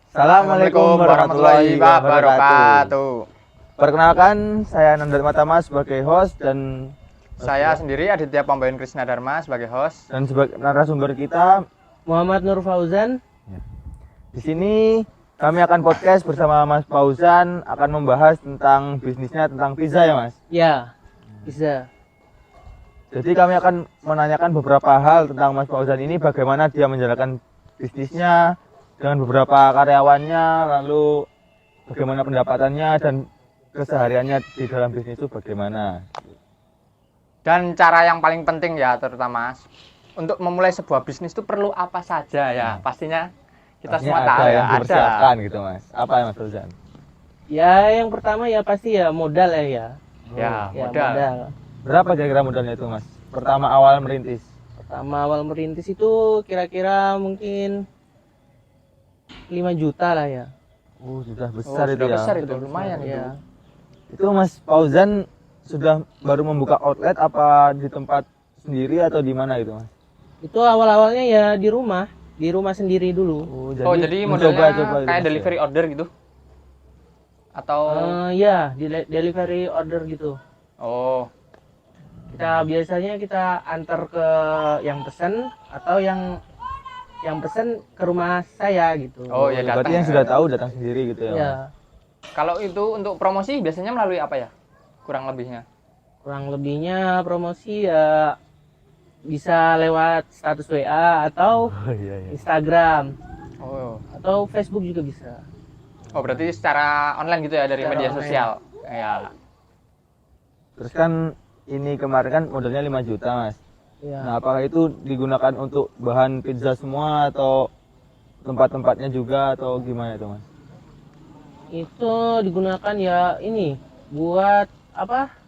Assalamualaikum warahmatullahi wabarakatuh. Perkenalkan, saya Nandar Matamas sebagai host dan Saya sendiri Aditya Pambayan Krisna Dharma sebagai host. sebagai narasumber kita. Muhammad Nur Fauzan. Di sini kami akan podcast bersama Mas Fauzan, akan membahas tentang bisnisnya, tentang pizza ya Mas. Ya, bisa. Jadi kami akan menanyakan beberapa hal tentang Mas Fauzan ini, bagaimana dia menjalankan bisnisnya dengan beberapa karyawannya, lalu bagaimana pendapatannya dan kesehariannya di dalam bisnis itu bagaimana. Dan cara yang paling penting ya, terutama untuk memulai sebuah bisnis itu perlu apa saja ya. Pastinya kita semua tahu ya, yang ada. dipersiapkan gitu Mas. Apa ya Mas Fauzan? Ya, yang pertama ya pasti ya modal ya. Ya, Ya, modal. Berapa kira-kira modalnya itu Mas? Pertama awal merintis. Pertama awal merintis itu kira-kira mungkin 5 juta lah ya. Sudah Oh, besar itu sudah ya. besar itu, lumayan itu. Ya. Itu Mas Fauzan sudah baru membuka outlet apa di tempat sendiri atau di mana gitu Mas? Itu awal-awalnya ya di rumah sendiri dulu. Oh, jadi modelnya kayak delivery order gitu? Atau Ya, delivery order gitu. oh, Biasanya kita antar ke yang pesen atau yang pesen ke rumah saya gitu. oh ya datang. Berarti yang ya. sudah tahu datang sendiri gitu ya. Ya, Mas? Kalau itu untuk promosi biasanya melalui apa ya? Kurang lebihnya. kurang lebihnya promosi ya bisa lewat status WA atau Oh iya. Instagram Oh. atau Facebook juga bisa. Oh, berarti secara online gitu ya dari Secara media online. sosial. Ya. Terus kan ini kemarin kan modalnya 5 juta Mas. Ya. Nah, apakah itu digunakan untuk bahan pizza semua atau tempat-tempatnya juga atau gimana itu Mas? Itu digunakan ya ini buat apa?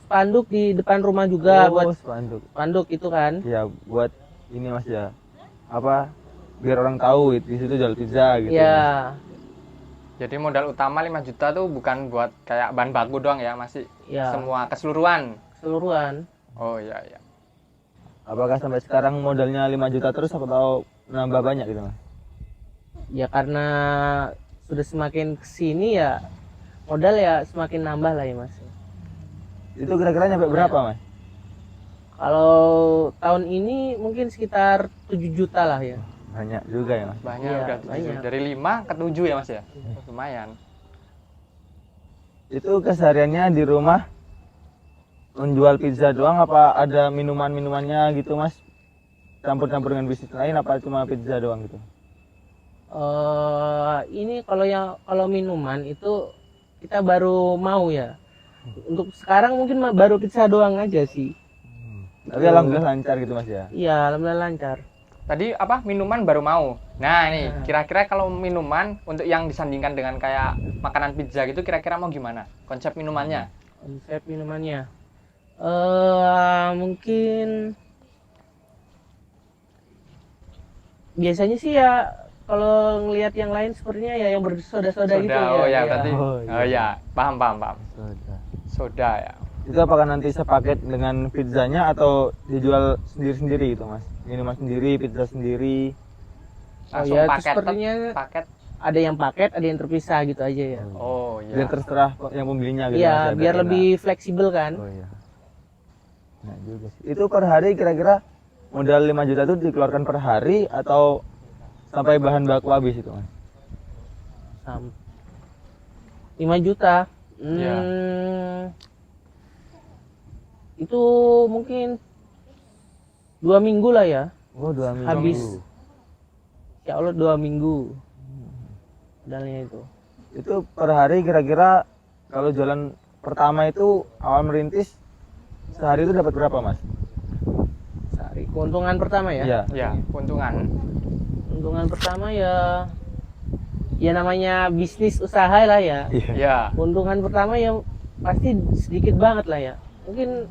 Spanduk di depan rumah juga buat spanduk itu kan. Ya buat ini Mas ya. Apa? Biar orang tahu di situ jual pizza gitu. Ya, Jadi modal utama 5 juta tuh bukan buat kayak bahan baku doang ya, masih ya. semua keseluruhan. Keseluruhan. Oh iya iya. Apakah sampai sekarang modalnya 5 juta terus atau nambah banyak gitu Mas? Ya karena sudah semakin kesini ya modal ya semakin nambah lah ya Mas. Itu kira-kira nyampe berapa Mas? Kalau tahun ini mungkin sekitar 7 juta lah ya. Banyak juga ya Mas. Banyak Iya, udah banyak. dari 5 ke 7 ya Mas ya. Lumayan. Itu kesehariannya di rumah menjual pizza doang apa ada minuman-minumannya gitu Mas? Campur-campur dengan bisnis lain apa cuma pizza doang gitu? Ini kalau minuman itu kita baru mau ya. Untuk sekarang mungkin baru pizza doang aja sih. Tapi alhamdulillah lancar gitu Mas ya. Iya, alhamdulillah lancar. Tadi apa? Minuman baru mau. Nah, ini kira-kira kalau minuman untuk yang disandingkan dengan kayak makanan pizza gitu kira-kira mau gimana? Konsep minumannya? Konsep minumannya. Mungkin biasanya sih ya kalau ngelihat yang lain sepertinya ya yang bersoda-soda gitu ya. Oh ya, ya. berarti. Oh, iya. Oh ya, paham. Soda ya. Itu apakah nanti sepaket dengan pizzanya atau dijual sendiri-sendiri gitu Mas? Minuman sendiri, pizza sendiri. Langsung ya, itu paket. sepertinya Paket. ada yang paket, ada yang terpisah gitu aja ya. Oh Biar iya. terserah yang pembelinya gitu Iya, Mas, ya, biar enak. lebih fleksibel kan. Oh iya. Nah juga sih. Itu per hari kira-kira modal 5 juta itu dikeluarkan per hari atau sampai bahan baku habis itu Mas? 5 juta. Iya. Itu mungkin 2 minggu lah ya. Oh 2 minggu. Habis. Ya Allah 2 minggu. Modalnya itu. Itu per hari kira-kira kalau jualan pertama itu awal merintis sehari itu dapat berapa Mas? Sehari. Keuntungan pertama ya. Iya. Ya, keuntungan. Keuntungan pertama ya namanya bisnis usaha lah ya. Iya. Ya. Keuntungan pertama ya pasti sedikit banget lah ya. Mungkin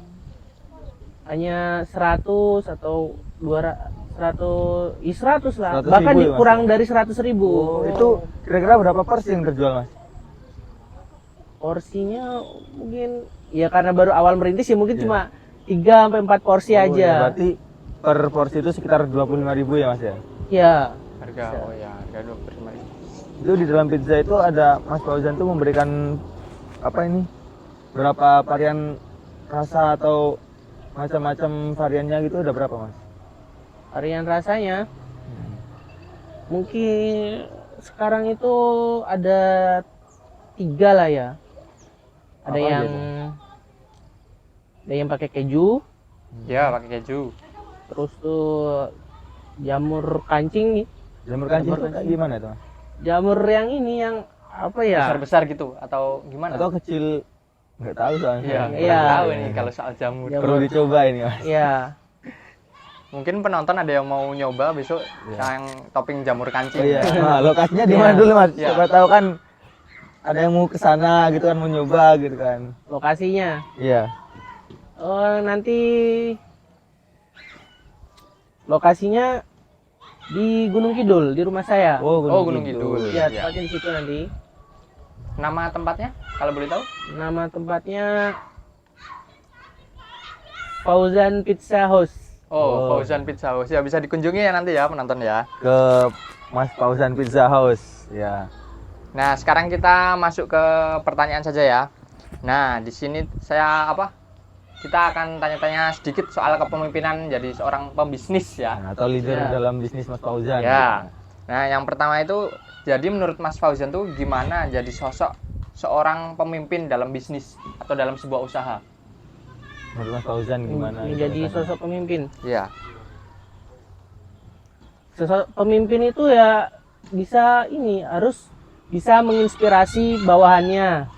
hanya 100 atau 200, 100 lah. 100.000 Bahkan ya, Mas? kurang dari 100.000. Itu kira-kira berapa porsi yang terjual Mas? Porsinya mungkin ya karena baru awal merintis ya mungkin Iya. cuma 3 sampai 4 porsi Oh, aja. ya, berarti per porsi itu sekitar 25.000 ya Mas ya? Ya. Harga oh ya, harga 25.000. Itu di dalam pizza itu ada Mas Fauzan tuh memberikan apa ini? Berapa varian rasa atau macam-macam variannya gitu, ada berapa Mas? Varian rasanya mungkin sekarang itu ada 3 lah ya. Ada Apa yang aja ada yang pakai keju, Ya, pakai keju. terus tuh jamur kancing nih. Jamur kancing Jamur itu kayak kancing. gimana itu Mas? Jamur yang ini yang apa ya? Besar-besar gitu atau gimana? Atau kecil? Nggak tahu soalnya. Iya, Iya. kurang tahu nih kalau soal jamur. Jamur. Perlu dicoba ini Mas. Ya, Mungkin penonton ada yang mau nyoba besok yang topping jamur kancing. Oh iya. Nah, lokasinya di Iya. mana dulu Mas? Iya. Siapa tahu kan ada yang mau ke sana gitu kan, mau nyoba gitu kan. lokasinya. Iya. Oh, nanti lokasinya di Gunung Kidul, di rumah saya. Oh, Gunung Kidul. Ya, Iya. tempatnya di situ nanti. Nama tempatnya kalau boleh tahu? Nama tempatnya Fauzan Pizza House. Oh, Fauzan Pizza House. Ya bisa dikunjungi ya nanti ya penonton ya. Ke Mas Fauzan Pizza House. Ya. Nah, sekarang kita masuk ke pertanyaan saja ya. Nah, di sini saya kita akan tanya-tanya sedikit soal kepemimpinan jadi seorang pembisnis ya. Nah, atau leader Ya. dalam bisnis Mas Fauzan. Ya. Nah, yang pertama itu, jadi menurut Mas Fauzan tuh gimana jadi sosok seorang pemimpin dalam bisnis atau dalam sebuah usaha? Menurut Mas Fauzan gimana? Menjadi gitu? sosok pemimpin. Iya. Sosok pemimpin itu ya bisa ini harus bisa menginspirasi bawahannya.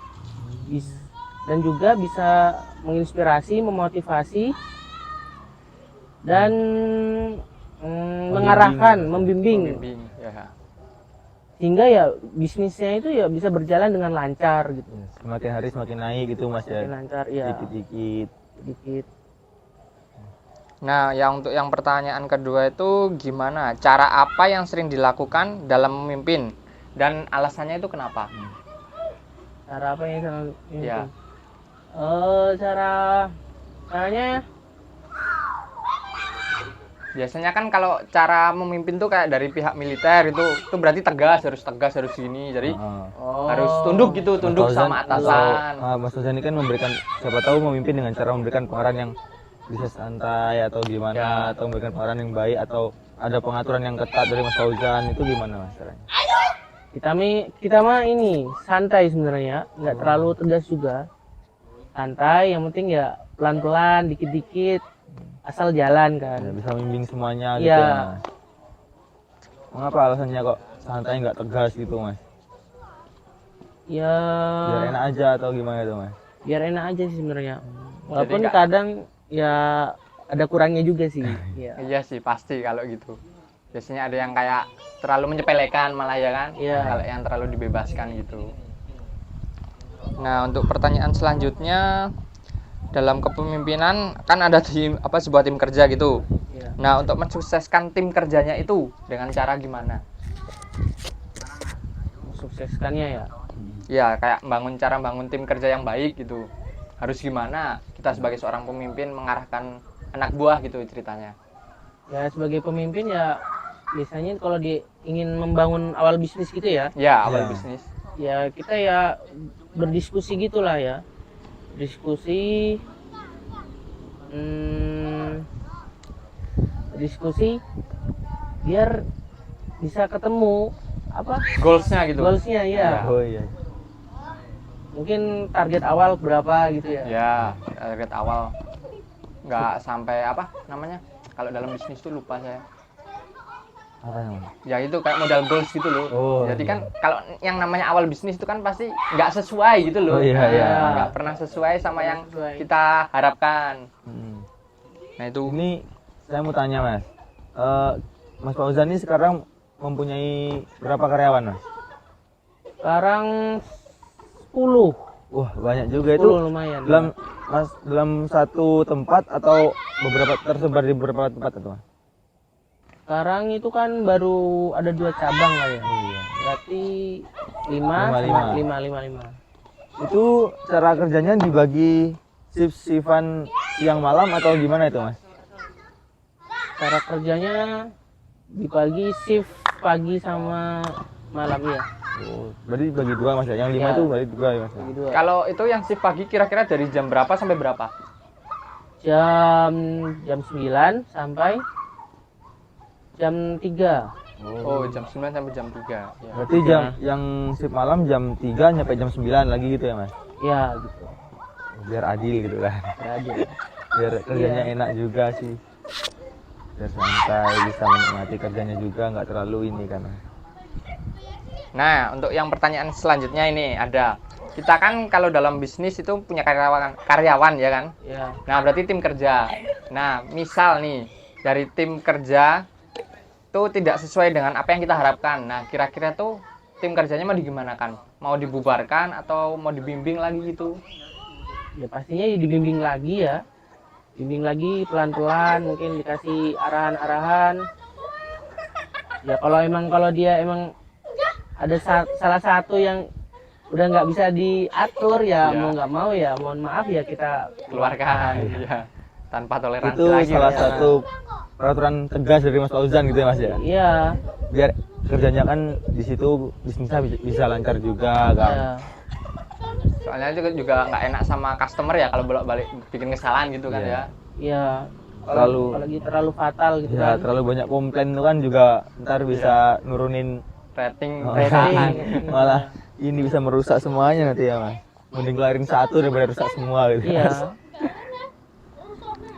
Dan juga bisa menginspirasi, memotivasi dan mengarahkan, membimbing. Pembimbing, ya. Hingga ya bisnisnya itu ya bisa berjalan dengan lancar gitu. Ya, semakin hari semakin naik gitu Mas ya. Semakin lancar ya. Dikit-dikit. Sedikit. Nah, untuk yang pertanyaan kedua itu gimana? Cara apa yang sering dilakukan dalam memimpin dan alasannya itu kenapa? Cara apa yang sangat Ya. caranya Biasanya kan kalau cara memimpin tuh kayak dari pihak militer itu berarti tegas harus gini. Jadi harus tunduk gitu, Mas tunduk Fauzan sama atasan. Mas Fauzan ini kan memberikan, siapa tahu memimpin dengan cara memberikan pengarahan yang bisa santai atau gimana, Ya. atau memberikan pengarahan yang baik, atau ada pengaturan yang ketat dari Mas Fauzan, itu gimana Mas caranya? kita mah ini santai sebenarnya, nggak terlalu tegas juga. Santai, yang penting ya pelan-pelan, dikit-dikit, asal jalan kan. Ya, bisa membimbing semuanya gitu Iya. ya Mas. Mengapa alasannya kok santai nggak tegas gitu Mas? Ya Biar enak aja atau gimana tuh Mas? biar enak aja sih sebenarnya. Walaupun nggak- kadang ya ada kurangnya juga sih. Ya. Iya sih pasti kalau gitu. Biasanya ada yang kayak terlalu menyepelekan malah ya kan? Iya. Kalau yang terlalu dibebaskan gitu. Nah, untuk pertanyaan selanjutnya, dalam kepemimpinan kan ada sebuah tim kerja gitu. Ya. Nah, untuk mensukseskan tim kerjanya itu dengan cara gimana? Sukseskannya ya. Ya, kayak cara bangun tim kerja yang baik gitu. Harus gimana kita sebagai seorang pemimpin mengarahkan anak buah gitu ceritanya. Ya sebagai pemimpin ya biasanya kalau ingin membangun awal bisnis gitu ya. Ya, awal Ya. bisnis. Ya kita ya berdiskusi gitulah ya. Diskusi diskusi biar bisa ketemu Goalsnya gitu. goalsnya ya. Oh iya. Mungkin target awal berapa gitu ya. Ya, target awal. Nggak sampai kalau dalam bisnis tuh lupa saya. Apa namanya? Ya itu kayak modal goals gitu loh. Oh, Jadi iya. kan kalau yang namanya awal bisnis itu kan pasti nggak sesuai gitu loh. Oh, iya, iya. Nggak pernah sesuai sama yang Sesuai. kita harapkan. Hmm. Nah itu Ini saya mau tanya Mas. Mas Fauzan ini sekarang mempunyai berapa karyawan Mas? Sekarang 10. Wah banyak juga 10 itu. lumayan. Dalam satu tempat atau tersebar di beberapa tempat atau Mas? Sekarang itu kan baru ada 2 cabang lah ya. Oh iya. Berarti 5 Lima. sama 5. Itu cara kerjanya dibagi shift-shiftan siang malam atau gimana itu Mas? Cara kerjanya dibagi shift pagi sama malam ya. Oh, berarti bagi dua mas ya. Yang 5 Ya. itu berarti dua ya mas. Bagi dua. Kalau itu yang shift pagi kira-kira dari jam berapa sampai berapa? Jam jam 9 sampai jam 3. Oh, jam 9 sampai jam 3. Ya. Berarti jam yang shift malam jam 3 nyampe jam 9 lagi gitu ya mas. Ya gitu. Biar adil gitu kan. Ada. Biar kerjanya enak juga sih. Biar santai, bisa menikmati kerjanya juga, nggak terlalu ini kan. Nah, untuk yang pertanyaan selanjutnya ini ada. Kita kan kalau dalam bisnis itu punya karyawan ya kan? Ya. Nah, berarti tim kerja. Nah, misal nih dari tim kerja itu tidak sesuai dengan apa yang kita harapkan. Nah, kira-kira tuh tim kerjanya mau digimanakan? Mau dibubarkan atau mau dibimbing lagi gitu? Ya pastinya dibimbing lagi ya. Bimbing lagi pelan-pelan, mungkin dikasih arahan-arahan. Ya kalau dia emang ada salah satu yang udah nggak bisa diatur ya, Ya. mau nggak mau ya mohon maaf ya kita Keluarkan ya. Tanpa toleransi Itu lagi. salah ya. satu peraturan tegas dari Mas Fauzan gitu ya mas ya. Iya. Biar kerjanya kan di situ bisnisnya bisa lancar juga kan. Ya. Soalnya juga nggak enak sama customer ya kalau bolak-balik bikin kesalahan gitu kan Iya. ya. Iya. Terlalu- Apalagi terlalu fatal gitu Ya kan. terlalu banyak komplain itu kan juga ntar bisa nurunin Rating Rating. malah ini bisa merusak semuanya nanti ya mas. Mending kelarin satu daripada rusak semua gitu. Iya.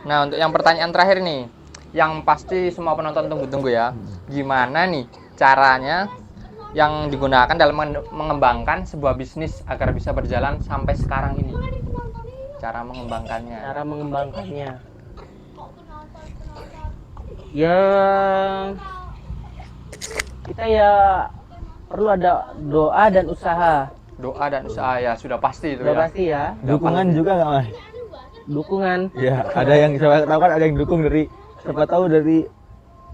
Nah, untuk yang pertanyaan terakhir nih, yang pasti semua penonton tunggu-tunggu ya. Gimana nih caranya yang digunakan dalam mengembangkan sebuah bisnis agar bisa berjalan sampai sekarang ini? Cara mengembangkannya. Cara mengembangkannya. Ya kita ya perlu ada doa dan usaha. Doa dan usaha ya sudah pasti itu Udah ya. pasti ya. Dukungan juga nggak mas? Dukungan. Ya ada yang siapa tahu kan ada yang dukung dari siapa tahu dari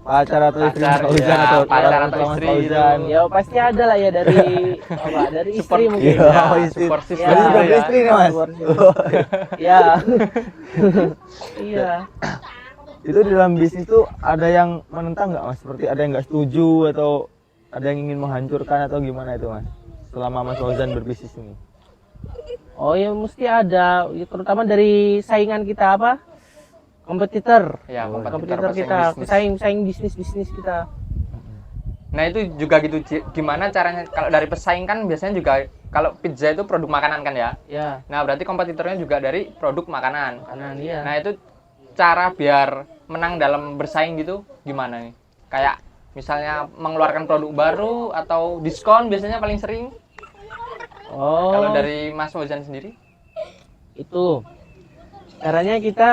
pacar atau istri Mas Pacar, Fauzan ya, atau pacar orang atau tua Mas istri Fauzan. gitu. Ya pasti ada lah ya dari apa dari istri mungkin. Iya. Ya. Oh, istri. support system Ya. Berarti gitu sudah ya. istri nih mas. Ya. Iya. Itu di dalam bisnis tuh ada yang menentang nggak mas? Seperti ada yang nggak setuju atau ada yang ingin menghancurkan atau gimana itu mas? Selama Mas Fauzan berbisnis ini. Oh ya mesti ada, ya, terutama dari saingan kita apa? Kompetitor. Ya, Kompetitor pesaing kita, bisnis. pesaing bisnis kita. Nah, itu juga gitu gimana caranya kalau dari pesaing kan biasanya juga kalau pizza itu produk makanan kan ya. Ya, Nah, berarti kompetitornya juga dari produk makanan. kanan ya. Nah, itu cara biar menang dalam bersaing gitu gimana nih? Kayak misalnya mengeluarkan produk baru atau diskon biasanya paling sering. Oh, Kalau dari Mas Fauzan sendiri? itu caranya kita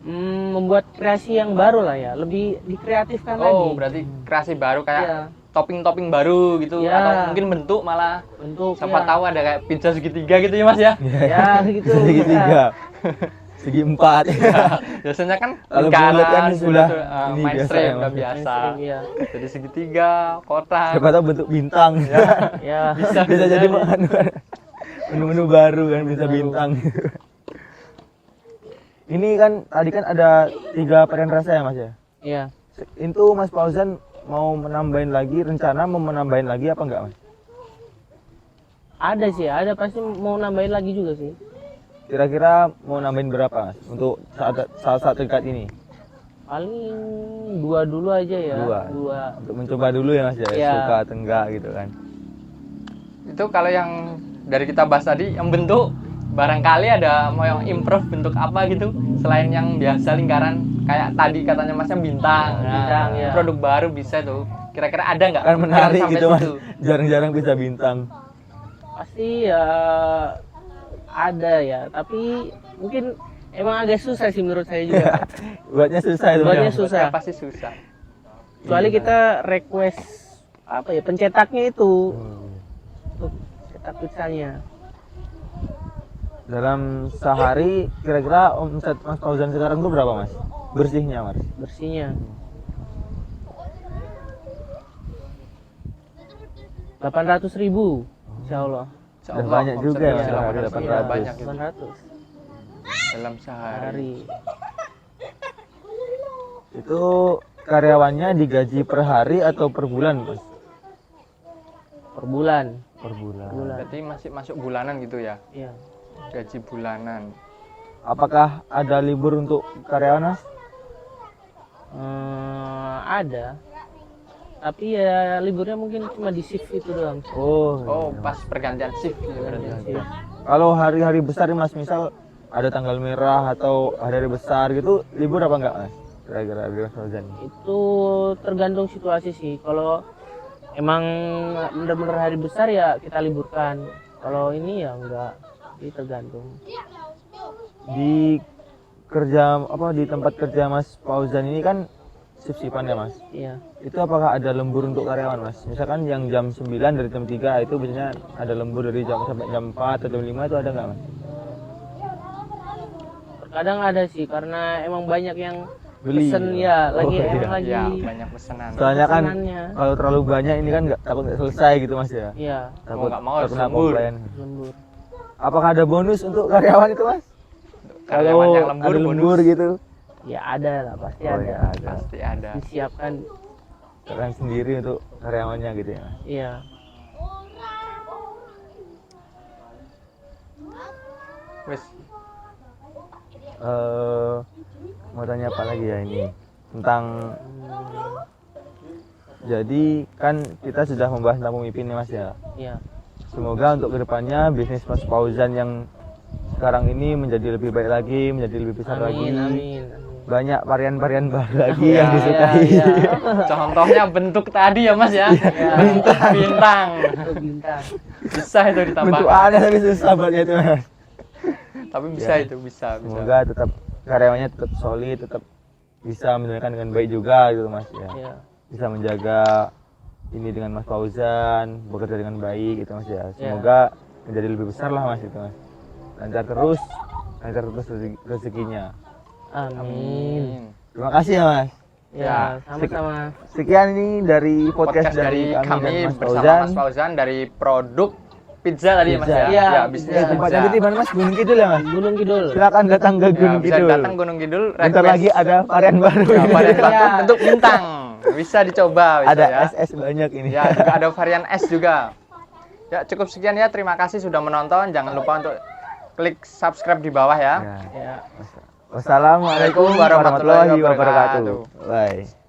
membuat kreasi yang baru lah ya, lebih dikreatifkan lagi. Oh, berarti kreasi baru kayak Iya. topping-topping baru gitu Iya. atau mungkin bentuk malah Bentuk siapa ya. tahu ada kayak pizza segitiga gitu ya Mas ya. Ya gitu. Segi tiga, segi empat. Biasanya kan Kalau lingkaran, bulat kan sudah ini biasa mainstream ya, udah Mas. biasa. Mainstream, ya. Jadi segitiga, kotak. Siapa tahu bentuk bintang. Ya. bisa jadi menu-menu baru kan bisa bintang. Ini kan tadi kan ada 3 varian rasa ya mas ya. Iya. Itu Mas Fauzan mau menambahin lagi, rencana mau menambahin lagi apa enggak mas? Ada sih, ada pasti mau nambahin lagi juga sih. Kira-kira mau nambahin berapa mas untuk saat dekat ini? Paling 2 dulu aja ya. Dua. Untuk mencoba dulu ya mas ya, Iya. suka atau enggak gitu kan. Itu kalau yang dari kita bahas tadi yang bentuk barangkali ada mau yang improve bentuk apa gitu selain yang biasa lingkaran kayak tadi katanya masnya bintang. Nah, Bintang, ya. Produk baru bisa tuh. Kira-kira ada nggak? Kan menarik Sampai gitu mas, situ. jarang-jarang bisa bintang. Pasti ya ada ya, tapi mungkin emang agak susah sih menurut saya juga. Buatnya susah itu Buatnya Mas. susah. Pasti susah. Kecuali kita request apa ya pencetaknya itu untuk cetak pizzanya. Dalam sehari kira-kira omset Mas Fauzan sekarang tuh berapa mas? Bersihnya mas? Bersihnya 800.000 insya Allah. Insya Udah Allah, banyak omset juga ya, bisa Mas. 800 800. ya, banyak gitu. 800 dalam sehari. hari. Itu karyawannya digaji per hari atau per bulan mas? per bulan. Per bulan. Bulan. Berarti masih masuk bulanan gitu ya? Iya. Gaji bulanan. Apakah ada libur untuk karyawan, Mas? Ada. Tapi ya liburnya mungkin cuma di shift itu doang. Oh. Oh, pas pergantian shift gitu berarti. Shift. Kalau hari-hari besar nih, Mas, misal ada tanggal merah atau hari-hari besar gitu, libur apa enggak, Mas? Kira-kira di Mas Fauzan. Itu tergantung situasi sih. Kalau emang benar-benar hari besar ya kita liburkan. Kalau ini ya enggak. Jadi tergantung. Di di tempat kerja Mas Fauzan ini kan shift-shiftan ya, Mas. Iya. Itu apakah ada lembur untuk karyawan, Mas? Misalkan yang jam 9 dari jam 3 itu biasanya ada lembur dari jam sampai jam 4 atau jam 5 itu ada nggak, Mas? Terkadang ada sih karena emang banyak yang Beli. pesen ya, lagi Oh, emang iya. lagi Ya, banyak pesanan. Soalnya kan pesanannya. kalau terlalu banyak ini kan takut nggak selesai gitu, Mas ya. Iya, Takut nggak mau harus terkena lembur. komplain. lembur. Apakah ada bonus untuk karyawan itu, Mas? Karyawan yang Kalau lembur, ada lembur bonus. gitu. Ya ada lah, pasti Oh, ada. ya, ada. Pasti ada. Disiapkan. Kalian sendiri untuk karyawannya gitu ya, Mas. Iya. Wes, Mau tanya apa lagi ya ini tentang jadi kan kita sudah membahas tentang pemimpin nih, Mas ya. Iya. Semoga untuk kedepannya bisnis Mas Fauzan yang sekarang ini menjadi lebih baik lagi, menjadi lebih besar lagi. Amin, amin. Banyak varian-varian baru lagi yang Ya, disukai. Iya. contohnya bentuk tadi ya Mas ya. Bintang. Untuk bintang. Bisa itu ditambah. Bentuk aneh tapi susah buatnya itu, Mas. Tapi bisa itu, bisa. Semoga tetap karyawannya tetap solid, tetap bisa menjalankan dengan baik juga gitu, Mas ya. Iya. Bisa menjaga ini dengan Mas Fauzan, bekerja dengan baik gitu, Mas ya. Semoga menjadi lebih besar lah, Mas itu, Mas. Lancar terus rezekinya. Amin. Terima kasih ya, Mas. Ya, sama-sama. Sekian ini dari podcast dari kami dan Mas bersama Fauzan. Mas Fauzan dari produk pizza tadi ya Mas Pizza. ya. Iya, Ya, bisnis pizza. Tempatnya pizza. di mana, Mas? Gunung Kidul ya, Mas? Gunung Kidul. Silakan datang ke Ya, Gunung bisa Kidul. datang Gunung Kidul. Bentar request. lagi ada varian baru. Ya, varian Ya. baru bentuk bintang. Bisa dicoba bisa Ada ya. SS banyak ini. Ya, juga ada varian S juga. Ya, cukup sekian ya. Terima kasih sudah menonton. Jangan lupa untuk klik subscribe di bawah ya. Ya. Ya. Wassalamualaikum warahmatullahi wabarakatuh. Bye.